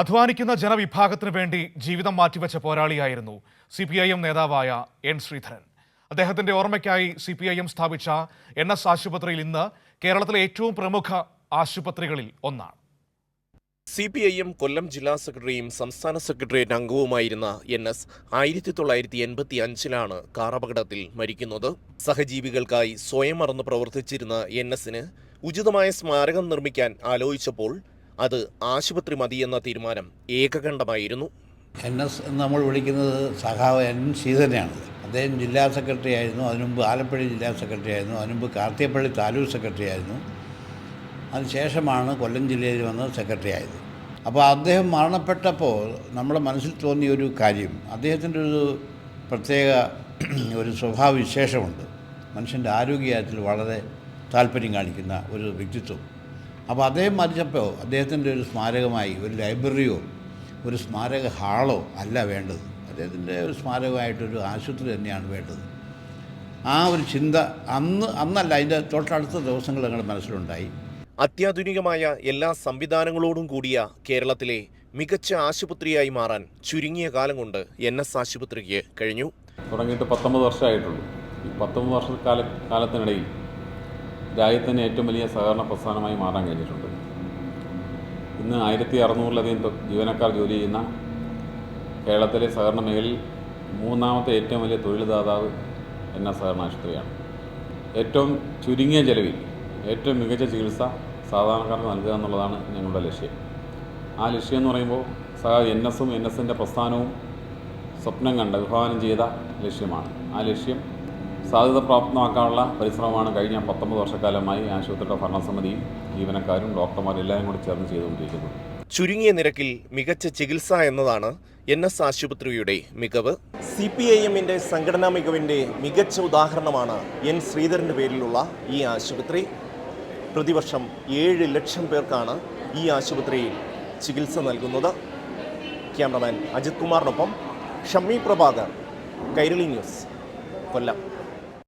അധ്വാനിക്കുന്ന ജനവിഭാഗത്തിനു വേണ്ടി ജീവിതം മാറ്റിവെച്ച പോരാളിയായിരുന്നു CPIM നേതാവായ N. ശ്രീധരൻ. അദ്ദേഹത്തിന്റെ ഓർമ്മയ്ക്കായി CPIM സ്ഥാപിച്ച NS ആശുപത്രിയിൽ ഇന്ന് കേരളത്തിലെ ഏറ്റവും പ്രമുഖ ആശുപത്രികളിൽ ഒന്നാണ്. CPIM കൊല്ലം ജില്ലാ സെക്രട്ടറിയും സംസ്ഥാന സെക്രട്ടേറിയറ്റ് അംഗവുമായിരുന്ന NS 1985-ലാണ് കാറപകടത്തിൽ മരിക്കുന്നത്. സഹജീവികൾക്കായി സ്വയം മറന്ന് പ്രവർത്തിച്ചിരുന്ന NSന് ഉചിതമായ സ്മാരകം നിർമ്മിക്കാൻ ആലോചിച്ചപ്പോൾ അത് ആശുപത്രി മതിയെന്ന തീരുമാനം ഏകകണ്ഠമായിരുന്നു. NS എന്ന് നമ്മൾ വിളിക്കുന്നത് സഖാവ് N. ശ്രീധരനെയാണ്. അദ്ദേഹം ജില്ലാ സെക്രട്ടറി ആയിരുന്നു. അതിനുമുമ്പ് ആലപ്പുഴ ജില്ലാ സെക്രട്ടറി ആയിരുന്നു. അതിനുമുമ്പ് കാർത്തികപ്പള്ളി താലൂക്ക് സെക്രട്ടറി ആയിരുന്നു. അതിനുശേഷമാണ് കൊല്ലം ജില്ലയിൽ വന്ന് സെക്രട്ടറി ആയത്. അപ്പോൾ അദ്ദേഹം മരണപ്പെട്ടപ്പോൾ നമ്മുടെ മനസ്സിൽ തോന്നിയ ഒരു കാര്യം, അദ്ദേഹത്തിൻ്റെ ഒരു പ്രത്യേക ഒരു സ്വഭാവവിശേഷമുണ്ട്. മനുഷ്യൻ്റെ ആരോഗ്യത്തിൽ വളരെ താല്പര്യം കാണിക്കുന്ന ഒരു വ്യക്തിത്വം. അപ്പോൾ അദ്ദേഹം മരിച്ചപ്പോൾ അദ്ദേഹത്തിൻ്റെ ഒരു സ്മാരകമായി ഒരു ലൈബ്രറിയോ ഒരു സ്മാരക ഹാളോ അല്ല വേണ്ടത്. അദ്ദേഹത്തിൻ്റെ ഒരു സ്മാരകമായിട്ടൊരു ആശുപത്രി തന്നെയാണ് വേണ്ടത്. ആ ഒരു ചിന്ത അന്നല്ല, അതിൻ്റെ തൊട്ടടുത്ത ദിവസങ്ങൾ ഞങ്ങളുടെ മനസ്സിലുണ്ടായി. അത്യാധുനികമായ എല്ലാ സംവിധാനങ്ങളോടും കൂടിയ കേരളത്തിലെ മികച്ച ആശുപത്രിയായി മാറാൻ ചുരുങ്ങിയ കാലം കൊണ്ട് NS ആശുപത്രിക്ക് കഴിഞ്ഞു. തുടങ്ങിയിട്ട് 19 വർഷമായിട്ടുള്ളൂ. ഈ 19 വർഷക്കാലത്തിനിടയിൽ രാജ്യത്തിന് ഏറ്റവും വലിയ സഹകരണ പ്രസ്ഥാനമായി മാറാൻ കഴിഞ്ഞിട്ടുണ്ട്. ഇന്ന് 1600-ലധികം ജീവനക്കാർ ജോലി ചെയ്യുന്ന കേരളത്തിലെ സഹകരണ മേഖലയിൽ മൂന്നാമത്തെ ഏറ്റവും വലിയ തൊഴിൽദാതാവ് NS സഹകരണ ആശുപത്രിയാണ്. ഏറ്റവും ചുരുങ്ങിയ ചെലവിൽ ഏറ്റവും മികച്ച ചികിത്സ സാധാരണക്കാർക്ക് നൽകുക എന്നുള്ളതാണ് ഞങ്ങളുടെ ലക്ഷ്യം. ആ ലക്ഷ്യം എന്ന് പറയുമ്പോൾ NSഉം NSൻ്റെ പ്രസ്ഥാനവും സ്വപ്നം കണ്ട് വിഭാവനം ചെയ്ത ലക്ഷ്യമാണ്. ആ ലക്ഷ്യം സാധ്യത പ്രാപ്തമാക്കാനുള്ള പരിശ്രമമാണ് കഴിഞ്ഞ 19 വർഷക്കാലമായി ആശുപത്രിയുടെ ഭരണസമിതിയും ജീവനക്കാരും ഡോക്ടർമാരും എല്ലാവരും കൂടി ചേർന്ന് ചെയ്തുകൊണ്ടിരിക്കുന്നത്. ചുരുങ്ങിയ നിരക്കിൽ മികച്ച ചികിത്സ എന്നതാണ് NS ആശുപത്രിയുടെ മികവ്. CPIMൻ്റെ സംഘടനാ മികവിൻ്റെ മികച്ച ഉദാഹരണമാണ് N. ശ്രീധരൻ്റെ പേരിലുള്ള ഈ ആശുപത്രി. പ്രതിവർഷം 7 ലക്ഷം പേർക്കാണ് ഈ ആശുപത്രിയിൽ ചികിത്സ നൽകുന്നത്. ക്യാമറമാൻ അജിത് കുമാറിനൊപ്പം ഷമ്മി പ്രഭാകർ, കൈരളി ന്യൂസ്, കൊല്ലം.